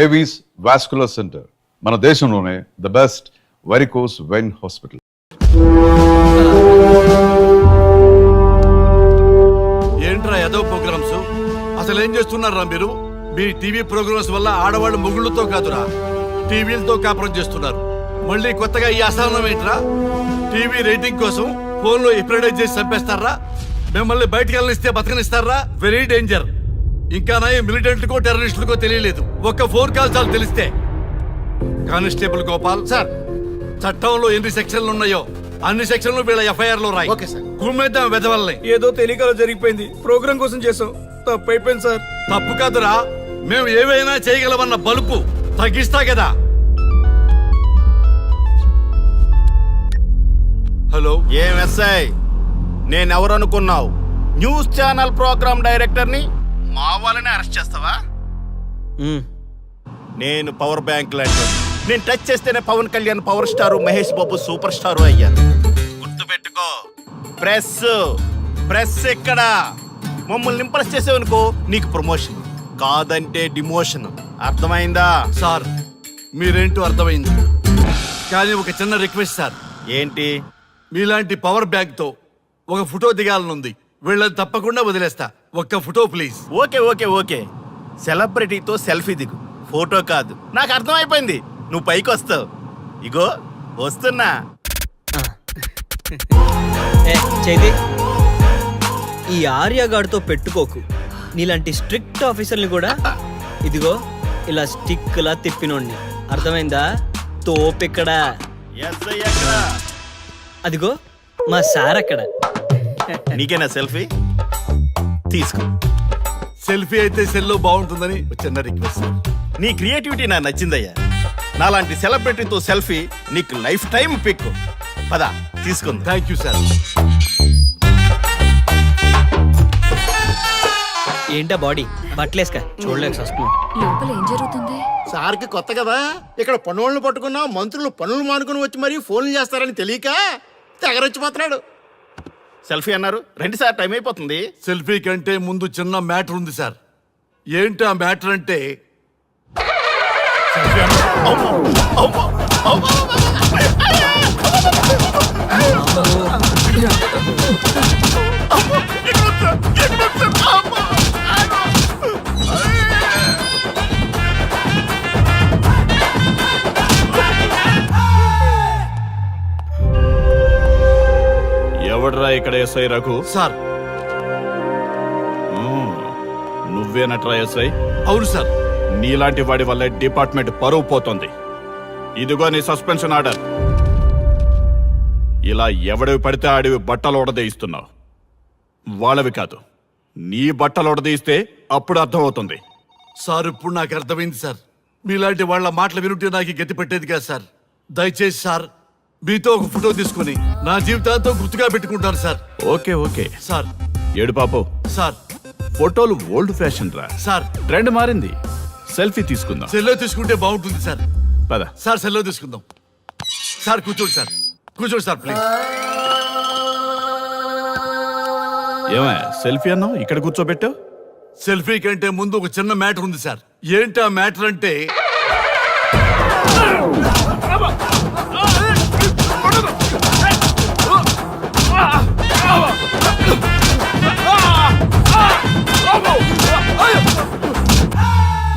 Avis vascular centre మన దేశంలోనే the best varicose vein hospital. ఏంట్రా ఏదో ప్రోగ్రామ్స్ అసలు ఏం చేస్తున్నారా మీరు? మీ టీవీ ప్రోగ్రామ్స్ వల్ల ఆడవాళ్ళు మొగుళ్ళతో కాదురా టీవీలతో కాపురం చేస్తున్నారు. మళ్ళీ కొత్తగా ఈ అసహనం ఏంట్రా? టీవీ రేటింగ్ కోసం ఫోన్లో ఎప్రిడైజ్ చేసి చంపేస్తారా? మిమ్మల్ని బయటకు వెళ్ళనిస్తే బతకనిస్తారా? Very danger. ఇంకా మిలిటెంట్కో టెర్రరిస్టులకో తెలియలేదు, ఒక్క ఫోన్ కాల్ చాలు తెలిస్తే. కానిస్టేబుల్ గోపాల్ సార్, చట్టంలో ఎన్ని సెక్షన్లు ఉన్నాయో అన్ని సెక్షన్లు వీళ్ళ ఎఫ్ఐఆర్ లో రాయి. కుమ్మేద్దాం వెదవల్ని. ఏదో తెలియకలో జరిగిపోయింది, ప్రోగ్రామ్ కోసం చేసాం, తప్పు అయిపోయింది సార్. తప్పు కాదురా, మేము ఏవైనా చేయగలమన్న బలుపు తగ్గిస్తా కదా. హలో, ఏం ఎస్ఐ, నేనెవరనుకున్నావు? న్యూస్ ఛానల్ ప్రోగ్రామ్ డైరెక్టర్ ని మా వాళ్ళని అరెస్ట్ చేస్తావా? నేను పవర్ బ్యాంక్ లాంటి, నేను టచ్ చేస్తేనే Pawan Kalyan power star, Mahesh Babu super star అయ్యాను. గుర్తుపెట్టుకో, ప్రెస్ ఎక్కడ మమ్మల్ని ఇంప్రెస్ చేసేవనుకో నీకు ప్రమోషన్, కాదంటే డిమోషన్. అర్థమైందా? సార్ మీరేంటో అర్థమైంది, కానీ ఒక చిన్న రిక్వెస్ట్ సార్. ఏంటి? మీలాంటి పవర్ బ్యాంక్ తో ఒక ఫోటో దిగాలనుంది, వీళ్ళని తప్పకుండా వదిలేస్తా. ఒక్క ఫోటో ప్లీజ్. ఓకే సెలబ్రిటీతో సెల్ఫీ దిగు, ఫోటో కాదు. నాకు అర్థమైపోయింది, నువ్వు పైకి వస్తావు. ఇగో వస్తున్నా. చైతి, ఈ ఆర్యగాడితో పెట్టుకోకు. నీలాంటి స్ట్రిక్ట్ ఆఫీసర్ని కూడా ఇదిగో ఇలా స్టిక్ లా తిప్పినోడిని. అర్థమైందా? తోపిక్కడ. అదిగో మా సార్ అక్కడ. నీకేనా సెల్ఫీ? తీసుకో. సెల్ఫీ అయితే సెల్లో బాగుంటుందని చిన్న రిక్వెస్ట్ సార్. నీ క్రియేటివిటీ నాకు నచ్చిందయ్యా. నాలాంటి సెలబ్రిటీతో సెల్ఫీ నీకు లైఫ్ టైం పిక్. పద తీసుకుంది. Thank you sir. ఏంటా బాడీ బట్టలేసుక చూడలేక వస్తున్నాం. లోపల ఏం జరుగుతుంది? సార్కి కొత్త కదా, ఇక్కడ పనులను పట్టుకున్నా మంత్రులు పనులు మానుకుని వచ్చి మరీ ఫోన్లు చేస్తారని తెలియక తెగరొచ్చిపోతున్నాడు. సెల్ఫీ అన్నారు, రండి సార్, టైం అయిపోతుంది. సెల్ఫీ కంటే ముందు చిన్న మ్యాటర్ ఉంది సార్. ఏంటి ఆ మ్యాటర్ అంటే, ఎవడ్రా ఇక్కడ ఎస్ఐ రఘు? సార్ నువ్వేనట్రా ఎస్ఐ? అవును సార్. నీలాంటి వాడి వల్ల డిపార్ట్మెంట్ పరువు పోతుంది. ఇదిగో నీ సస్పెన్షన్ ఆర్డర్. ఇలా ఎవడివి పడితే ఆడివి బట్టలు ఉడదీయిస్తున్నావు. వాళ్ళవి కాదు, నీ బట్టలు ఉడదీయిస్తే అప్పుడు అర్థమవుతుంది. సార్ ఇప్పుడు నాకు అర్థమైంది సార్. మీలాంటి వాళ్ళ మాటలు వినుంటే నాకు గతి పెట్టేది కాదు సార్. దయచేసి సార్ మీతో ఒక ఫోటో తీసుకుని నా జీవితాంతో గుర్తుగా పెట్టుకుంటాను సార్. Okay sir. ఏడు పాపం సార్, ఫోటోలు ఓల్డ్ ఫ్యాషన్ రా సార్. ట్రెండ్ మారింది, సెల్ఫీ తీసుకుందాం. సెల్లో తీసుకుంటే బాగుంటుంది సార్. పద సార్, సెల్లో తీసుకుందాం. సార్ కూర్చోండి సార్, కూర్చోండి సార్ ప్లీజ్. ఏమయ్య సెల్ఫీ అన్నావు, ఇక్కడ కూర్చోబెట్టావు? సెల్ఫీ కంటే ముందు ఒక చిన్న మ్యాటర్ ఉంది సార్. ఏంటి ఆ మ్యాటర్ అంటే,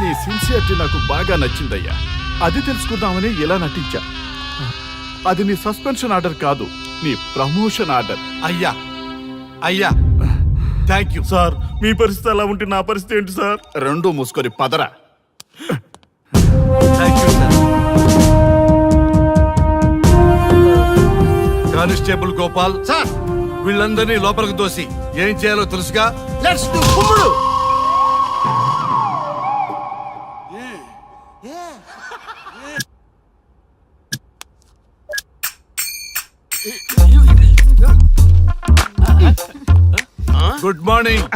నీ సిన్సియరిటీ నాకు బాగా నచ్చిందయ్యా. అది తెలుసుకుందామని ఇలా నటించా. అది నీ సస్పెన్షన్ ఆర్డర్ కాదు, నీ ప్రమోషన్ ఆర్డర్. అయ్యా థ్యాంక్ యూ సార్. మీ పరిస్థితి అలా ఉంటే నా పరిస్థితి ఏంటి సార్? రెండు మూసుకొని పదరా. Thank you sir. Constable Gopal sir, వీళ్ళందరినీ లోపలికి దోసి ఏం చేయాలో తెలుసుగా. లెట్స్ డు కుమ్ముడు. Good morning.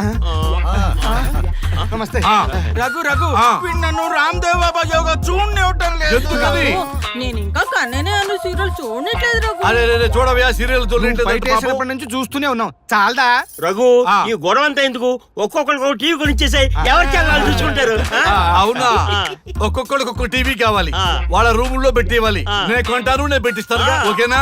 నమస్తే ఆ, రఘు రఘు ఆ. వీడు నన్ను రామ్ దేవ్ బాబా యోగా చూడనివ్వటం లేదు ఎందుకని నేను ఇంకా కన్ననే అను సీరియల్ చూడట్లేదు రఘు. అరే రే చూడవయ్యా సీరియల్ బయట వేసినప్పటి నుంచి చూస్తూనే ఉన్నాం చాలదా రఘు ఆ. ఈ గొడవ అంతా ఎందుకు ఒక్కొక్కరికి ఒక టీవీ కొనిచ్చేసాయి ఎవరి ఛానల్ చూసుకుంటారు ఆ? అవునా ఒక్కొక్కడికి ఒక్కొక్క టీవీ కావాలి ఆ. వాళ్ళ రూముల్లో పెట్టి ఇవ్వాలి ఆ. నేను కొంటాను నేను పెట్టిస్తాను ఓకేనా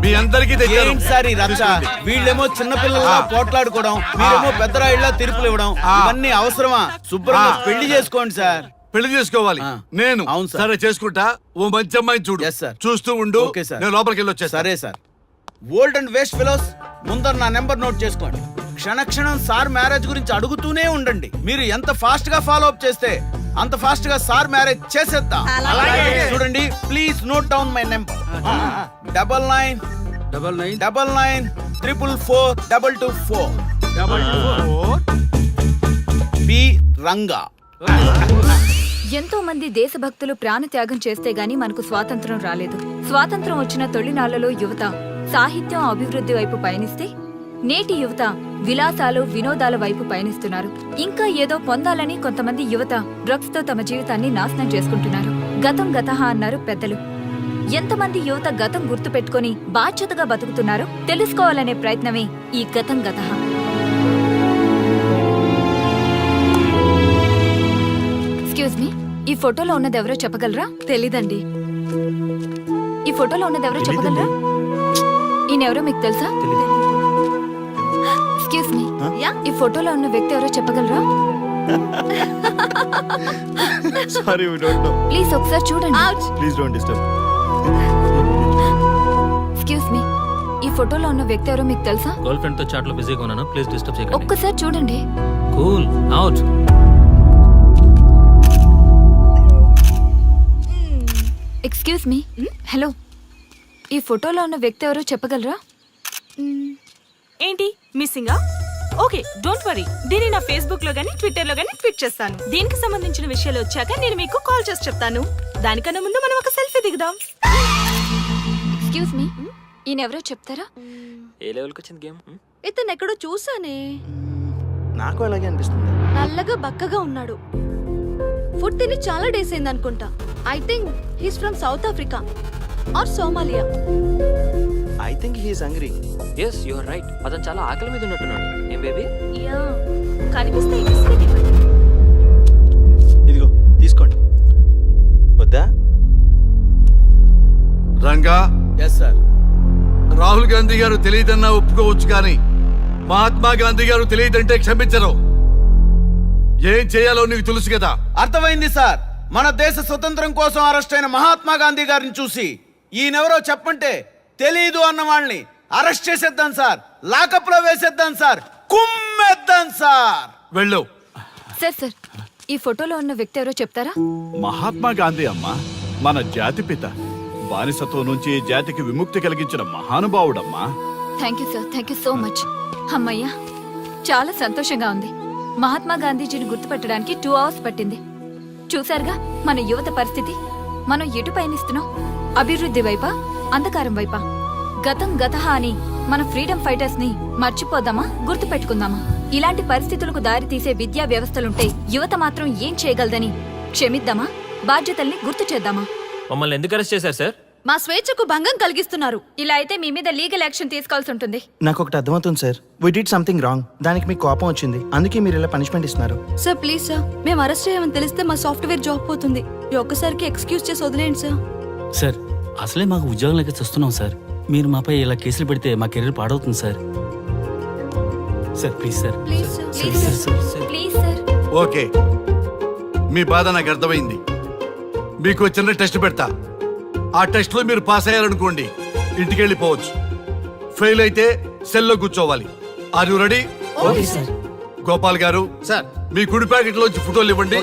మీ అందరికీ తెచ్చాను ఏంటి సార్ ఈ రచ్చ? వీళ్ళేమో చిన్నపిల్లలా పోట్లాడుకోవడం, మీరేమో పెద్దరాయిళ్ళ తీర్పులు ఇవ్వడం, ఇవన్నీ అవసరమా? శుభ్రంగా పెళ్లి చేసుకోండి సార్. పెళ్లి చేసుకోవాలి ఆ. నేను అవును సార్. సరే చేసుకుంటా ఓ మంచి అమ్మాయిని చూడు Yes, sir. చూస్తూ ఉండు ఓకే, సార్. నేను లోపలికి వెళ్ళి వచ్చేస్తా సరే sir. Old and waste fellows, ముందర నా నెంబర్ నోట్ చేసుకోండి. క్షణక్షణం సార్ మ్యారేజ్ గురించి అడుగుతూనే ఉండండి. మీరు ఎంత ఫాస్ట్ గా ఫాలో అప్ చేస్తే అంత ఫాస్ట్ గా సార్ మ్యారేజ్ చేసేద్దాం. అలాగే. చూడండి, please note down my number. 99 99 444 224 B Ranga. ఎంతో మంది దేశభక్తులు ప్రాణత్యాగం చేస్తే గాని మనకు స్వాతంత్రం రాలేదు. స్వాతంత్రం వచ్చిన తొలినాళ్లలో యువత సాహిత్యం అభివృద్ధి వైపు పయనిస్తే నేటి యువత విలాసాలు వినోదాల వైపు పయనిస్తున్నారు. ఇంకా ఏదో పొందాలని కొంతమంది యువత డ్రగ్స్ తో తమ జీవితాన్ని నాశనం చేసుకుంటున్నారు. గతం గతహ అన్నారు పెద్దలు. ఎంతమంది యువత గతం గుర్తు పెట్టుకుని బాధ్యతగా బతుకుతున్నారో తెలుసుకోవాలనే ప్రయత్నమే ఈ గతం గతహ. ఎక్స్క్యూజ్ మీ, ఈ ఫోటోలో ఉన్నది ఎవరో చెప్పగలరా? తెలీదండి. ఈ ఫోటోలో ఉన్నది ఎవరో చెప్పగలరా? ఈయనెవరో మీకు తెలుసా? ఎక్స్క్యూజ్ మీ, ఈ ఫోటోలో ఉన్న వ్యక్తి ఎవరో చెప్పగలరా? Sorry we don't know please ఒకసారి చూడండి. Please don't disturb excuse me, ఈ ఫోటోలో ఉన్న వ్యక్తి ఎవరో మీకు తెలుసా? గర్ల్ ఫ్రెండ్ తో చాట్ లో బిజీగా ఉన్నాను, ప్లీజ్ డిస్టర్బ్ చేయకండి. ఒక్కసారి చూడండి. Cool out. Excuse me, hello, ఈ ఫోటోలో ఉన్న వ్యక్తి ఎవరో చెప్పగలరా? ఏంటి మిస్సింగా? ఓకే డోంట్ వరీ, దీన్ని నా ఫేస్బుక్ లో గానీ ట్విట్టర్ లో గానీ ట్వీట్ చేస్తాను. దీనికి సంబంధించిన విషయాలు వచ్చాక నేను మీకు కాల్ చేసి చెప్తాను. దానికన్నా ముందు మనం ఒక సెల్ఫీ దిగుదాం. ఎక్స్క్యూజ్ మీ, ఈయన ఎవరో చెప్తారా? ఏ లెవెల్కి వచ్చింది గేమ్? ఇతను ఎక్కడో చూసానే. నాకు అలాగే అనిపిస్తుంది. నల్లగా బక్కగా ఉన్నాడు. ఫుడ్ తిని చాలా డేస్ అయింది అనుకుంటా. I think he's from South Africa or Somalia. I think he is hungry. Yes you are right, అతను చాలా ఆకలి మీద ఉన్నట్టున్నాడు. ఏం బేబీ? యా కనిపిస్తే ఈ బిస్కెట్ ఇవ్వండి. ఇదిగో తీసుకోండి. వద్దా? Ranga yes sir. రాహుల్ గాంధీ గారు తెలియదన్నా ఒప్పుకోవచ్చు కానీ మహాత్మా గాంధీ గారు తెలియదంటే క్షమించరు. ఏం చేయాలో నీకు తెలుసు కదా. అర్థమైంది సార్. మన దేశ స్వతంత్రం కోసం అరెస్ట్ అయిన మహాత్మా గాంధీ గారిని చూసి ఈయనెవరో చెప్పంటే తెలీదు అన్న వాళ్ళని అరెస్ట్ చేసేద్దాం సార్. లాకప్ లో వేసేద్దాం సార్. కుమ్మేద్దాం సార్. వెళ్ళు. సార్ సార్, ఈ ఫోటోలో ఉన్న వ్యక్తి ఎవరో చెప్తారా? మహాత్మా గాంధీ అమ్మ మన జాతిపిత. బానిసత్వం నుంచి జాతికి విముక్తి కలిగించిన మహానుభావుడమ్మా. Thank you sir, thank you so much. అమ్మయ్యా, చాలా సంతోషంగా ఉంది. మహాత్మా గాంధీజీని గుర్తుపట్టడానికి 2 hours పట్టింది. చూసారుగా మన యువత పరిస్థితి. మనం ఎటు పయనిస్తున్నాం? అభివృద్ధి వైపా, అంధకారం వైపా? గతం గతహ అని మన ఫ్రీడమ్ ఫైటర్స్ ని మర్చిపోదామా, గుర్తు పెట్టుకుందామా? ఇలాంటి పరిస్థితులకు దారి తీసే విద్యా వ్యవస్థలుంటే యువత మాత్రం ఏం చేయగలదని క్షమిద్దామా, బాధ్యతల్ని గుర్తు చేద్దామా? మమ్మల్ని ఎందుకు అరెస్ట్ చేశారు సార్? మా స్వేచ్ఛకు భంగం కలిగిస్తున్నారు. ఇలా అయితే మీ మీద లీగల్ యాక్షన్ తీసుకోవాల్సి ఉంటుంది. నాకు ఒకటి అర్థమవుతుంది sir. We did something wrong. దానికి మీకు కోపం వచ్చింది, అందుకే మీరు ఇలా పనిష్మెంట్ ఇస్తున్నారు. సార్ ప్లీజ్ సార్, మేము అరెస్ట్ చేయమని తెలిస్తే మా సాఫ్ట్వేర్ జాబ్ పోతుంది. ఈ ఒక్కసారికి ఎక్స్క్యూజ్ చేసి వదిలేండి సార్. సార్ అసలే మాకు ఉద్యోగం లేక చూస్తున్నాం సార్. మీరు మాపై ఇలా కేసులు పెడితే మా కెరీర్ పాడవుతుంది sir. Sir please sir. Please sir. Please sir. Okay, మీ బాధ నాకు అర్థమైంది. మీకు చిన్న టెస్ట్ పెడతా. ఆ టెస్ట్ లో మీరు పాస్ అయ్యారనుకోండి, ఇంటికి వెళ్ళిపోవచ్చు. ఫెయిల్ అయితే సెల్లో కూర్చోవాలి. Are you ready? Okay sir. Gopal garu sir మీ కుడి ప్యాకెట్ లోంచి ఫోటోలు ఇవ్వండి.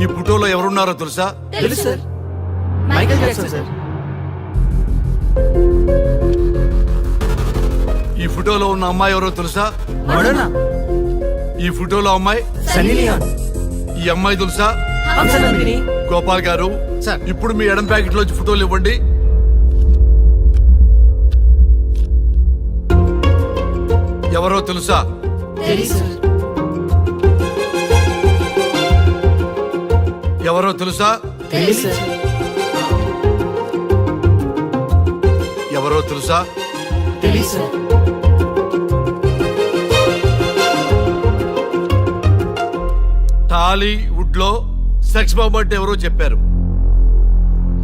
ఈ ఫోటోలో ఎవరున్నారో తెలుసా? తెలుసు సార్. Michael Jackson sir. ఈ ఫోటోలో ఉన్న అమ్మాయి ఎవరో తెలుసా? మడోనా. ఈ ఫోటోలో అమ్మాయి సన్నీ లియోన్. ఈ అమ్మాయి తెలుసా? హంసనందిని. గోపాల్ గారు సార్. ఇప్పుడు మీ ఎడం ప్యాకెట్ లోంచి ఫోటోలు ఇవ్వండి. ఎవరో తెలుసా? ఎవరో తెలుసా? ఎవరో తెలుసా? టాలీవుడ్ లో సెక్స్ బాంబ్ అంటే ఎవరో చెప్పారు.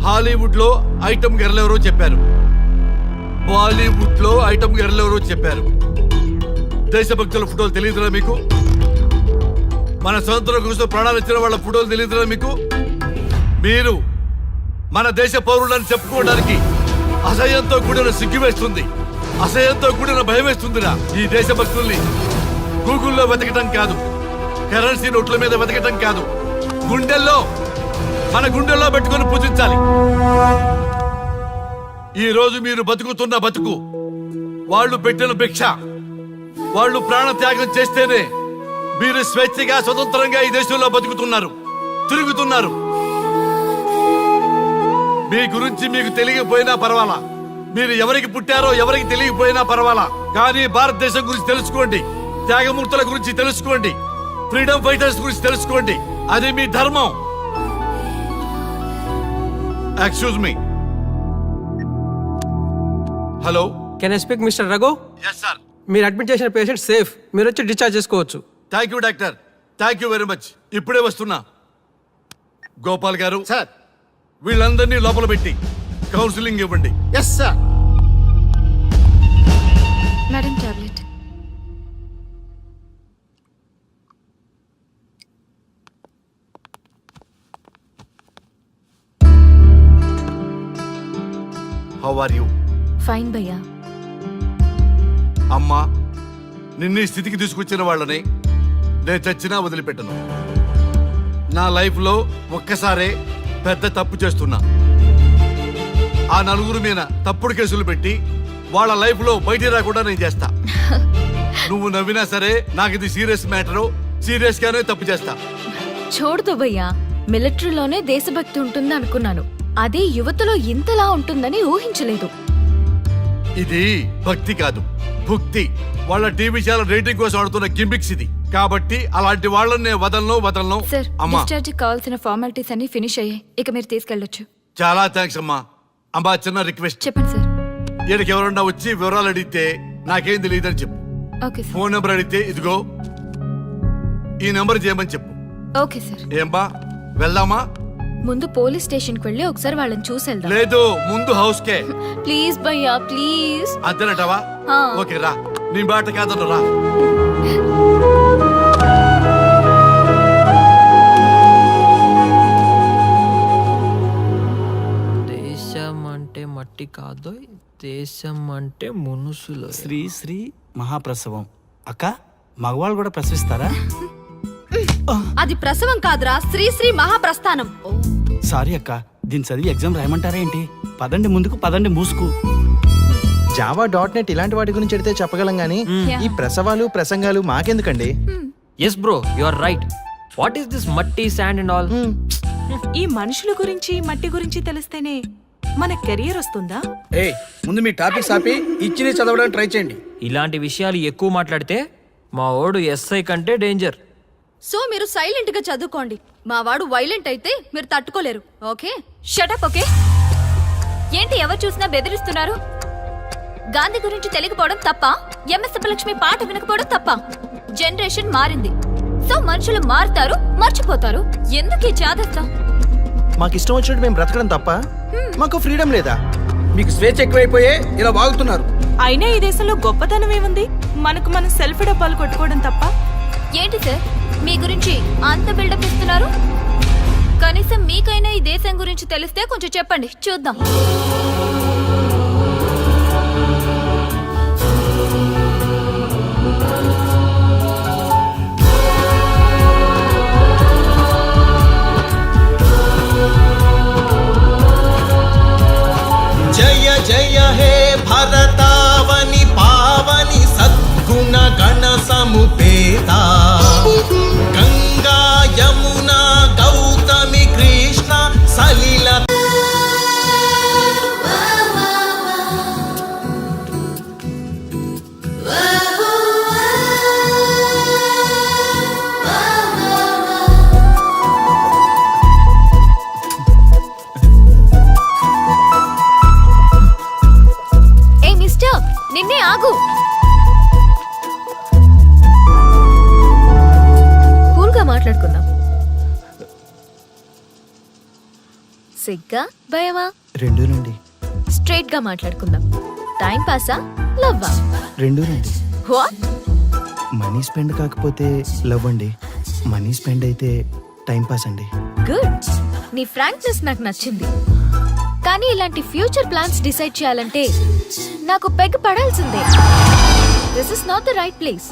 హాలీవుడ్ లో ఐటమ్ గర్ల్ ఎవరో చెప్పారు. బాలీవుడ్ లో ఐటమ్ గర్ల్ ఎవరో చెప్పారు. దేశభక్తుల ఫోటోలు తెలియదురా మీకు? మన స్వతంత్రం కోసం ప్రాణాలు ఇచ్చిన వాళ్ళ ఫోటోలు తెలియదురా మీకు? మీరు మన దేశ పౌరులని చెప్పుకోవడానికి అసహ్యంతో కూడిన సిగ్గు వేస్తుంది, అసహ్యంతో కూడిన భయం వేస్తుందిరా. ఈ దేశభక్తుల్ని గూగుల్లో వెతకటం కాదు, కరెన్సీ నోట్ల మీద వెతకటం కాదు, మన గుండెల్లో పెట్టుకొని పూజించాలి. ఈ రోజు మీరు బతుకుతున్న బతుకు వాళ్ళు పెట్టిన భిక్ష. వాళ్ళు ప్రాణ త్యాగం చేస్తేనే మీరు స్వేచ్ఛగా స్వతంత్రంగా ఈ దేశంలో బతుకుతున్నారు, తిరుగుతున్నారు. మీ గురించి మీకు తెలియకపోయినా పర్వాలా, మీరు ఎవరికి పుట్టారో ఎవరికి తెలియకపోయినా పర్వాలా, కానీ భారతదేశం గురించి తెలుసుకోండి, త్యాగమూర్తుల గురించి తెలుసుకోండి, ఫ్రీడమ్ ఫైటర్స్ గురించి తెలుసుకోండి. అది మీ ధర్మం. Excuse me. Hello, can I speak Mister Raghu? Yes sir. మీరు అడ్మిట్ చేసిన పేషెంట్ సేఫ్, మీరు వచ్చి డిశ్చార్జ్ చేసుకోవచ్చు. Thank you doctor, thank you very much. ఇప్పుడే వస్తున్నా. గోపాల్ గారు సార్. వీళ్ళందరినీ లోపల పెట్టి కౌన్సిలింగ్ ఇవ్వండి. Yes sir. Madam tablet. How are you? Fine భయ్యా. అమ్మా, నిన్ను ఈ స్థితికి తీసుకొచ్చిన వాళ్ళని నేను చచ్చినా వదిలిపెట్టను. నా లైఫ్లో ఒక్కసారే పెద్ద తప్పు చేస్తున్నా. ఆ నలుగురు మీద తప్పుడు కేసులు పెట్టి వాళ్ళ లైఫ్లో బయట రాకుండా నేను చేస్తా. నువ్వు నవ్వినా సరే నాకు ఇది సీరియస్ మ్యాటరు, సీరియస్ గానే తప్పు చేస్తా. చూడదు భయ్యా, మిలిటరీలోనే దేశభక్తి ఉంటుంది అనుకున్నాను, అదే యువతలో ఇంతలా ఉంటుందని ఊహించలేదు. ఇది భక్తి కాదు, భుక్తి. వాళ్ళ టీవీ ఛానల్ రేటింగ్ కోసం ఆడుతున్న గిమిక్స్ ఇది. కాబట్టి అలాంటి వాళ్ళని నేను వదలను. సార్, అమ్మా, డిశ్చార్జ్ కావాల్సిన ఫార్మాలిటీస్ అన్ని ఫినిష్ అయ్యాయి, ఇక మీరు తీసుకెళ్ళొచ్చు. చాలా థ్యాంక్స్ అమ్మా. అమ్మా, చిన్న రిక్వెస్ట్. చెప్పండి సార్. ఈయనకి ఎవరన్నా వచ్చి వివరాలు అడిగితే నాకేం తెలియదని చెప్పు. Okay sir. ఫోన్ నెంబర్ అడిగితే ఇదిగో ఈ నెంబర్ చేయమని చెప్పు. Okay sir. ఏం బా, వెళ్దామా? ముందు పోలీస్ స్టేషన్ కి వెళ్ళి ఒకసారి వాళ్ళని చూసి వెళ్దాం. లేదు, ముందు హౌస్ కే. ప్లీజ్ భయ్యా, ప్లీజ్. అంతేనటవా? ఆ. ఓకే రా, నీ బాట కాదన్న రా. దేశం అంటే మట్టి కాదు, దేశం అంటే మనుషులు. శ్రీ శ్రీ మహాప్రసవం. అక్క, మగవాళ్ళు కూడా ప్రసవిస్తారా? అది ప్రసవం కాదురా, శ్రీ శ్రీ మహాప్రస్థానం. సారీ అక్క, దీని చదివి ఎగ్జామ్ రాయమంటారా ఏంటి? పదండి ముందుకు, పదండి మూసుకు. java.net ఇలాంటి వాటి గురించి అడిగితే చెప్పగలం గానీ ఈ ప్రసవాలు ప్రసంగాలు మాకెందుకండి? Yes bro, you are right. What is this మట్టి, శాండ్ అండ్ ఆల్? ఈ మనుషుల గురించి మట్టి గురించి తెలిస్తేనే మన కెరియర్ వస్తుందా? ఏయ్, ముందు మీ టాపిక్స్ ఆపి ఇచ్చిని చదవడానికి ట్రై చేయండి. ఇలాంటి విషయాలు ఎక్కువ మాట్లాడితే మా ఓడు ఎస్ఐ కంటే డేంజర్. సో మీరు సైలెంట్ గా చదువుకోండి. మా వాడు వైలెంట్ అయితే మీరు తట్టుకోలేరు. Okay, shut up. ఓకే, ఏంటి ఎవరు చూసినా బెదిరిస్తున్నారు? గాంధీ గురించి తెలియకపోవడం తప్ప, ఎంఎస్ సుబ్బలక్ష్మి పాట వినకపోవడం తప్ప? జనరేషన్ మారింది, సో మనుషులు మారుతారు, మర్చిపోతారు. ఎందుకు ఈ చాదస్తం? మాకు ఇష్టం వచ్చినట్టు మేము బ్రతకడం తప్ప మాకు ఫ్రీడమ్ లేదా? మీకు స్వేచ్ఛ ఎక్కువైపోయే ఇలా వాగుతున్నారు. అయినా ఈ దేశంలో గొప్పతనం ఏముంది? మనకు మనం సెల్ఫీ డబ్బాలు కొట్టుకోవడం తప్ప. ఏంటి సార్ మీ గురించి అంత బిల్డప్ ఇస్తున్నారు? కనీసం మీకైనా ఈ దేశం గురించి తెలిస్తే కొంచెం చెప్పండి, చూద్దాం. జయ జయ హే భరతావని పావని సద్గుణ గణ సముపేత గంగా యమునా గౌతమి కృష్ణ సలిల సిగ్గా భయమా? రెండూనండి. స్ట్రైట్ గా మాట్లాడుకుందాం. టైం పాసా లవ్వా? రెండూనండి. వాట్? మనీ స్పెండ్ కాకపోతే లవ్ అండి, మనీ స్పెండ్ అయితే టైం పాస్ అండి. గుడ్. నీ ఫ్రాంక్నెస్ నాకు నచ్చింది. కానీ ఇలాంటి ఫ్యూచర్ ప్లాన్స్ డిసైడ్ చేయాలంటే నాకు పెగ్ పడాల్సిందే. This is not the right place.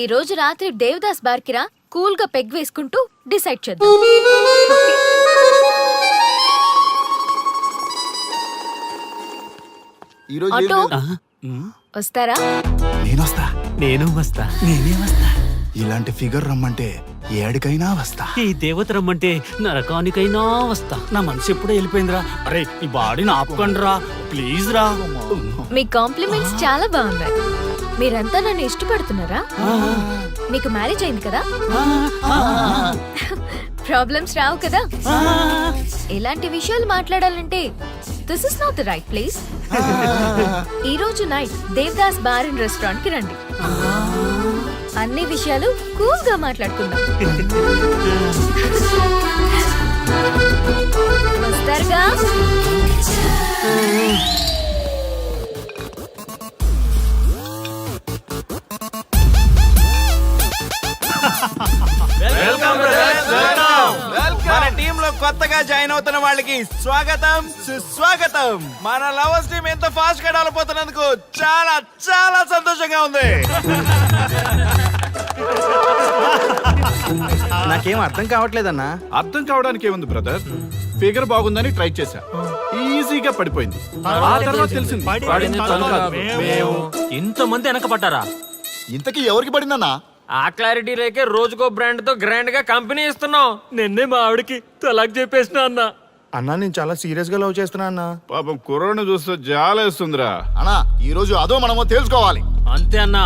ఈ రోజు రాత్రి దేవదాస్ బార్కి రా, కూల్ గా పెగ్ వేసుకుంటూ డిసైడ్ చేద్దాం. ఆటో వస్తారా? నేనొస్తా. నేను వస్తా. నేనే వస్తా. ఇలాంటి ఫిగర్ రమ్మంటే ఏడికైనా వస్తా. ఈ దేవత రమ్మంటే నరకానికైనా వస్తా. నా మనసు ఎప్పుడో వెళ్ళిపోయిందిరా. అరే ఈ బాడీని ఆపుకండిరా ప్లీజ్ రా. మీ కాంప్లిమెంట్స్ చాలా బాగున్నాయి. మీరంతా నన్ను ఇష్టపడుతున్నారా? మీకు మ్యారేజ్ అయింది కదా? ప్రాబ్లమ్స్ రావు కదా? ఇలాంటి విషయాలు మాట్లాడాలంటే this is not the right place. ఈ రోజు night Devdas bar and restaurant కి రండి. అన్ని విషయాలు కూల్ గా మాట్లాడుకుందాం. వస్తారుగా? మన టీమ్ లో కొత్తగా జాయిన్ అవుతున్న వాళ్ళకి స్వాగతం సుస్వాగతం. మన లవర్స్ టీం ఎంత ఫాస్ట్ గా డెవలప్ అవుతున్నందుకు చాలా చాలా సంతోషంగా ఉంది. నాకేం అర్థం కావట్లేదన్నా. అర్థం కావడానికి ఏముంది బ్రదర్, ఫిగర్ బాగుందని ట్రై చేశా, ఈజీగా పడిపోయింది. ఆ తర్వాత తెలిసింది పడింది తను కాదు, మేము. ఇంతమంది వెనకపడ్డారా? ఇంతకీ ఎవరికి పడిందన్నా? ఆ క్లారిటీ లేకే రోజుకో బ్రాండ్ తో గ్రాండ్ గా కంపెనీ ఇస్తున్నాం. నిన్నే మా ఆవిడకి తలాక్ చెప్పేసిన అన్న. అన్నా నేను చాలా సీరియస్ గా లవ్ చేస్తున్నా అన్నా. పాపం కుర్రోడ్ని చూస్తే జాలేస్తుందిరా. అన్నా ఈ రోజు అదో మనమో తెలుసుకోవాలి. అంతే అన్నా,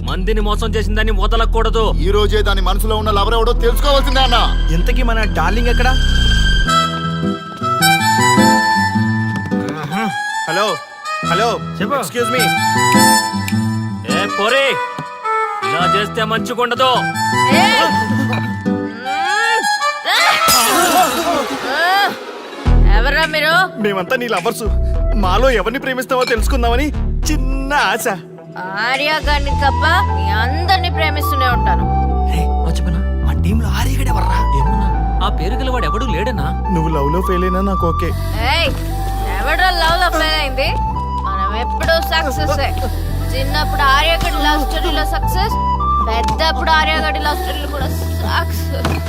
మందిని మోసం చేసిందని వదలకూడదు. ఈ రోజే దాని మనసులో ఉన్న లవర్ ఎవడో తెలుసుకోవాల్సిందే అన్నా. ఇంతకీ మన డార్లింగ్ ఎక్కడ? హలో హలో చెప్పు. Excuse me. ఏ పోరే, ఇలా చేస్తే మంచిగుండదు. ఎవరా మీరు? మేమంతా నీ లవర్స్. మాలో ఎవరిని ప్రేమిస్తావో తెలుసుకుందామని చిన్న ఆశ. ఆర్య గారిని తప్ప మీ అందరిని ప్రేమిస్తూనే ఉంటాను. మా టీంలో ఆర్యగడే వర్రా. ఏమన్నా ఆ పేరు గల వాడు ఎవడు లేడనా? నువ్వు లవ్ లో ఫెయిల్ అయినా నాకు ఓకే. ఎవడో లవ్ లో ఫెయిల్ అయింది? మనం ఎప్పుడూ సక్సెస్. చిన్నప్పుడు ఆర్యగడి లవ్ స్టోరీలో సక్సెస్, పెద్దప్పుడు ఆర్యగడి లవ్ స్టోరీలో కూడా సక్సెస్.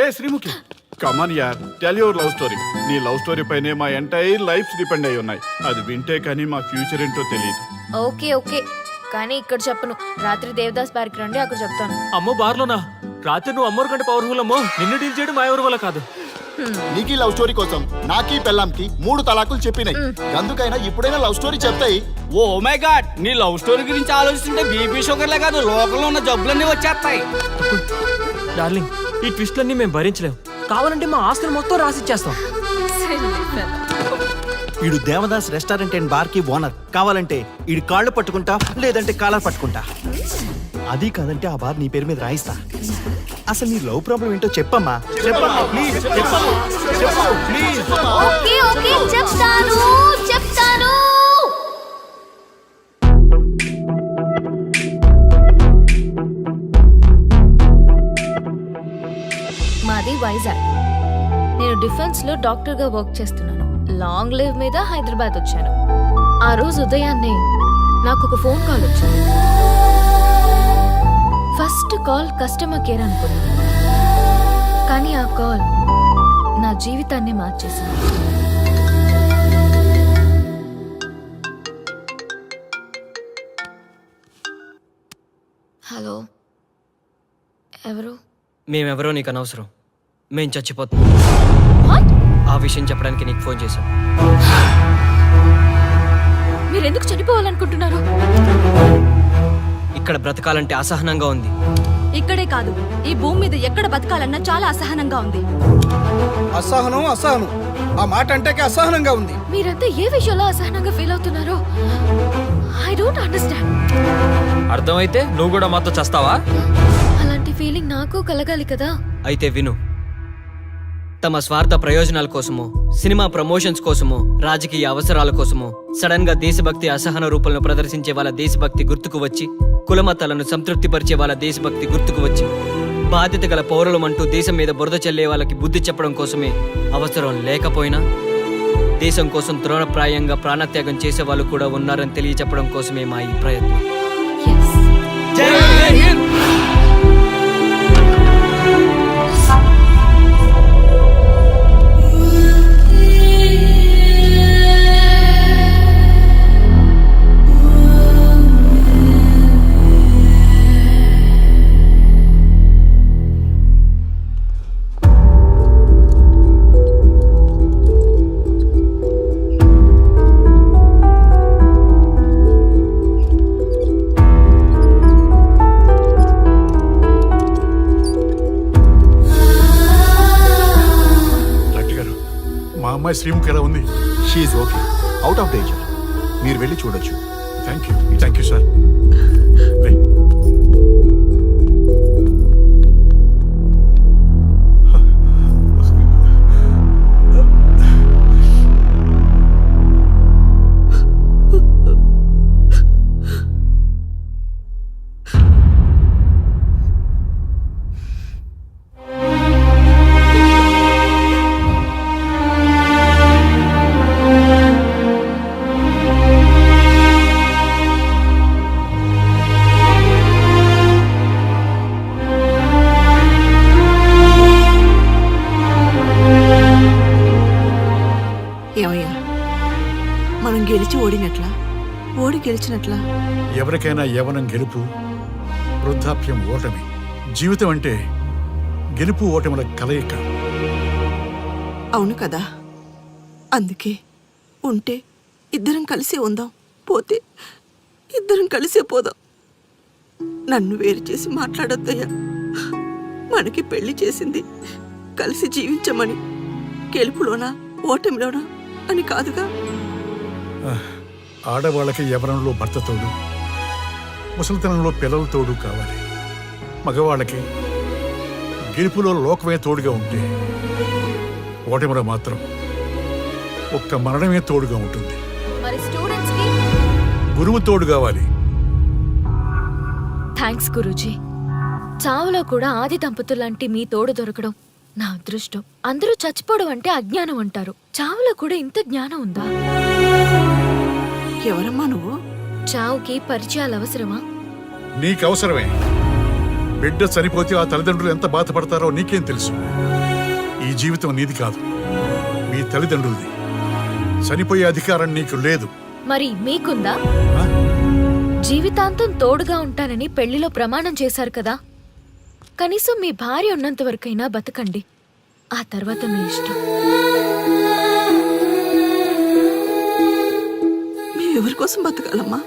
ఏ శ్రీముఖి, కమాన్ యార్, టెల్ యువర్ లవ్ స్టోరీ. నీ లవ్ స్టోరీ పైనే మా ఎంటైర్ లైఫ్ డిపెండ్ అయి ఉన్నాయి. అది వింటే కానీ మా ఫ్యూచర్ ఏంటో తెలియదు. ఓకే ఓకే, కానీ ఇక్కడ చెప్పను. రాత్రి దేవదాస్ బార్కి రండి, అక్కడ చెప్తాను. అమ్మో బార్లోనా? రాత్రి నువ్వు అమ్మోరు కంటే పవర్ఫుల్ అమ్మో. నిన్ను డీల్ చేయడం మా ఎవరి వల్ల కాదు. నీకీ లవ్ స్టోరీ కోసం నాకీ పెళ్ళాంకి 3 తలాకులు చెప్పినాయి. అందుకైనా ఇప్పుడైనా లవ్ స్టోరీ చెప్తాయి. ఓ మై గాడ్, నీ లవ్ స్టోరీ గురించి ఆలోచిస్తుంటే బీపీ షుగర్లే కాదు లోకంలో ఉన్న జబ్బులన్నీ వచ్చేస్తాయి. డార్లింగ్, ఈ ట్విస్ట్లన్నీ మేము భరించలేం. కావాలంటే మా ఆస్తులు మొత్తం రాసిచ్చేస్తాం. ఈడు దేవదాస్ రెస్టారెంట్ అండ్ బార్ కి ఓనర్. కావాలంటే ఈడు కాళ్ళు పట్టుకుంటా, లేదంటే కాలర్ పట్టుకుంటా. అది కాదంటే ఆ బార్ నీ పేరు మీద రాయిస్తా. అసలు నీ లవ్ ప్రాబ్లం ఏంటో చెప్పమ్మా. చెప్పమ్మా ప్లీజ్, చెప్పమ్మా, చెప్పు ప్లీజ్. ఓకే ఓకే, చెప్తాను చెప్తాను. మాది వైజాగ్. నేను డిఫెన్స్ లో డాక్టర్ గా వర్క్ చేస్తున్నాను. లాంగ్ లీవ్ మీద హైదరాబాద్ వచ్చాను. ఆ రోజు ఉదయాన్నే నాకు ఒక ఫోన్ కాల్ వచ్చింది. ఫస్ట్ కాల్ కస్టమర్ కేర్ అనుకున్నాను, కానీ ఆ కాల్ నా జీవితాన్ని మార్చేసింది. హలో, ఎవరు? మేమెవరో నీకు అనవసరం. మేం చచ్చిపోతున్నాం. ఆ విషయం చెప్పడానికి నీకు ఫోన్ చేశాం. మీరెందుకు చనిపోవాలనుకుంటున్నారు? ఇక్కడ బ్రతకాలంటే అసహనంగా ఉంది. ఇక్కడే కాదు, ఈ భూమి మీద ఎక్కడ బతకాలన్నా చాలా అసహనంగా ఉంది. అసహనం అసహనం ఆ మాట అంటే అసహనంగా ఉంది. మీరంతా ఏ విషయంలో అసహనంగా ఫీల్ అవుతున్నారో ఐ డోంట్ అండర్స్టాండ్. అర్థమైతే నువ్వు కూడా మాతో చస్తావా? అలాంటి ఫీలింగ్ నాకు కలగాలి కదా. అయితే విను. తమ స్వార్థ ప్రయోజనాల కోసమో, సినిమా ప్రమోషన్స్ కోసమో, రాజకీయ అవసరాల కోసమో సడన్ గా దేశభక్తి అసహన రూపంలో ప్రదర్శించే వాళ్ళ దేశభక్తి గుర్తుకు వచ్చి, కులమతాలను సంతృప్తిపరిచే వాళ్ళ దేశభక్తి గుర్తుకు వచ్చి, బాధ్యత గల పౌరులమంటూ దేశం మీద బురద చల్లే వాళ్ళకి బుద్ధి చెప్పడం కోసమే, అవసరం లేకపోయినా దేశం కోసం ద్రోణప్రాయంగా ప్రాణత్యాగం చేసే వాళ్ళు కూడా ఉన్నారని తెలియచెప్పడం కోసమే మా ఈ ప్రయత్నం. అమ్మాయి శ్రీముఖి ఎలా ఉంది? She's okay, out of danger. మీరు వెళ్ళి చూడొచ్చు. Thank you sir. ఏమయ్యా, మనం గెలిచి ఓడినట్లా, ఓడి గెలిచినట్లా? ఎవరికైనా యవ్వనం గెలుపు, వృద్ధాప్యం ఓటమి. జీవితం అంటే గెలుపు ఓటముల కలయిక. అవును కదా, అందుకే ఉంటే ఇద్దరం కలిసే ఉందాం, పోతే ఇద్దరం కలిసే పోదాం. నన్ను వేరు చేసి మాట్లాడొద్దయ్యా. మనకి పెళ్లి చేసింది కలిసి జీవించమని, గెలుపులోనా ఓటమిలోనా అని కాదుగా. ఆడవాళ్ళకి యవ్వనంలో భర్త తోడు, ముసలితనంలో పిల్లల తోడు కావాలి. మగవాళ్ళకి గెలుపులో లోకమే తోడుగా ఉంటే, ఓటమిలో మాత్రం ఒక్క మరణమే తోడుగా ఉంటుంది. మరి స్టూడెంట్స్ కి గురువు తోడు కావాలి. థ్యాంక్స్ గురూజీ. చావులో కూడా ఆది దంపతులాంటి మీ తోడు దొరకడం నా అదృష్టం. అందరూ చచ్చిపోవడం అంటే అజ్ఞానం అంటారు, చావులో కూడా ఇంత జ్ఞానం ఉందా? ఎవరమ్మా నువ్వు? చావుకి పరిచయాలు అవసరమా? నీకు అవసరమే. బిడ్డ చనిపోతే ఆ తల్లిదండ్రులు ఎంత బాధపడతారో నీకేం తెలుసు? ఈ జీవితం నీది కాదు, మీ తల్లిదండ్రులది. చనిపోయే అధికారం నీకు లేదు. మరి మీకుందా? జీవితాంతం తోడుగా ఉంటానని పెళ్లిలో ప్రమాణం చేశారు కదా, కనీసం మీ భార్య ఉన్నంత వరకైనా బతకండి, ఆ తర్వాత మీ ఇష్టం. ఎవరి కోసం బతకాలమ్మా?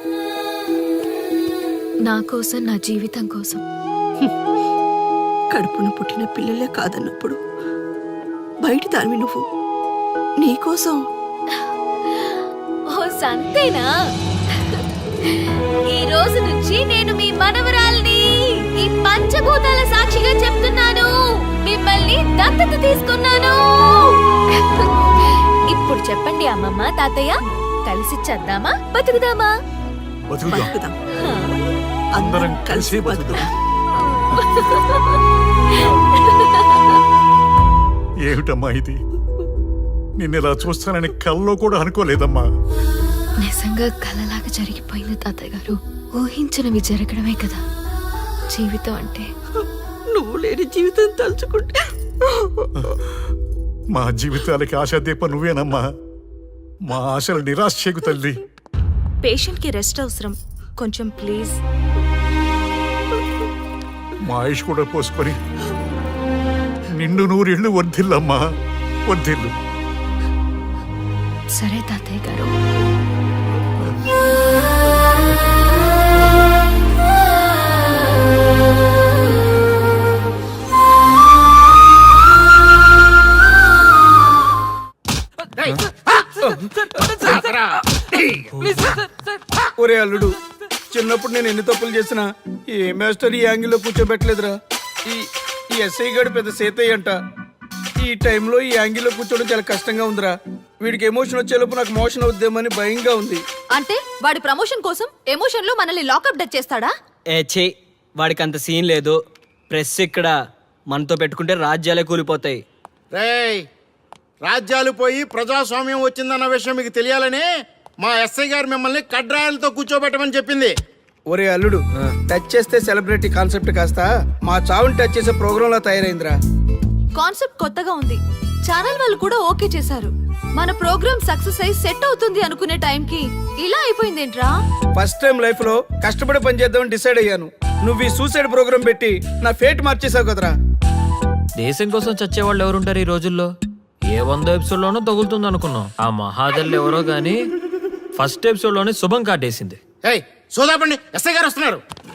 నా కోసం, నా జీవితం కోసం. కడుపున పుట్టిన పిల్లలే కాదన్నప్పుడు బయట దానివి నువ్వు నీకోసం. ఓ సంతేనా? ఈ రోజు నుంచి నేను మీ మనవరాల్ని. ఈ పంచభూతాల సాక్షిగా చెప్తున్నాను, మిమ్మల్ని దత్తత తీసుకున్నాను. ఇప్పుడు చెప్పండి అమ్మమ్మ, తాతయ్య, కలిసి చద్దామా బతుకుదామా? బతుకుదాం, అందరం కలిసి బతుకుదాం. ఏమిటమ్మా ఇది? నిన్నెలా చూస్తానని కల్లో కూడా అనుకోలేదమ్మా. నిజంగా కలలాగా జరిగిపోయింది తాతయ్య గారు. ఊహించినవి జరగడమే కదా జీవితం అంటే. నువ్వు లేని జీవితం తలుచుకుంటే మా జీవితాలకి ఆశాదీపం నువ్వేనమ్మా. మా ఆశలు నిరాశ చేయకు తల్లి. పేషెంట్ కి రెస్ట్ అవసరం, కొంచెం ప్లీజ్. మా ఆయుష్ కూడా పోసుకొని నిన్ను నూరేళ్ళు వర్ధిల్లమ్మా, వర్ధిల్లు. సరే తాతయ్య గారు. ఒరే అల్లుడు, చిన్నప్పుడు నేను ఎన్ని తప్పులు చేసినా ఏ మాస్టర్ ఈ యాంగిల్లో కూర్చోబెట్టలేదురా. ఈ ఎస్ఐ గడు పెద్ద సేతయ్య అంట. ఈ టైంలో ఈ యాంగిల్లో కూర్చోవడం చాలా కష్టంగా ఉందిరా. వీడికి ఎమోషన్ వచ్చేలోపు నాకు మోషన్ అవుద్దేమని భయంగా ఉంది. అంటే వాడి ప్రమోషన్ కోసం ఎమోషన్ లో మనల్ని లాకప్ డెత్ చేస్తాడా? ఛీ, వాడికి అంత సీన్ లేదు. ప్రెస్ ఇక్కడ మనతో పెట్టుకుంటే రాజ్యాలే కూలిపోతాయి. రేయ్, రాజ్యాలు పోయి ప్రజాస్వామ్యం వచ్చిందన్న విషయం మీకు తెలియాలని మా ఎస్ఐ గారు మిమ్మల్ని కడ్రాయలతో కూర్చోబెట్టమని చెప్పింది. ఒరే అల్లుడు, టచ్ చేస్తే సెలబ్రిటీ కాన్సెప్ట్ కాస్త మా చావుని టచ్ చేసే ప్రోగ్రామ్ లా తయారైందిరా. కాన్సెప్ట్ కొత్తగా ఉంది. ఛానల్ వాళ్ళు కూడా ఓకే చేశారు. మన ప్రోగ్రామ్ సక్సెస్ అయి సెట్ అవుతుంది అనుకునే టైంకి ఇలా అయిపోయిందేంట్రా? ఫస్ట్ టైం లైఫ్ లో కష్టపడి పని చేద్దామని డిసైడ్ అయ్యాను. నువ్వు ఈ సూసైడ్ ప్రోగ్రామ్ పెట్టి నా ఫేట్ మార్చేసావు కదరా. దేశం కోసం చచ్చేవాళ్ళు ఎవరుంటారు ఈ రోజుల్లో? ఏ 100 ఎపిసోడ్లోనో తగులుతుంది అనుకున్నాం. ఆ మహాదల్ ఎవరో గానీ ఫస్ట్ ఎపిసోడ్ లోనే శుభం కాటేసింది. ఏయ్, సోదాపండి, ఎస్ఐ గారు వస్తున్నారు.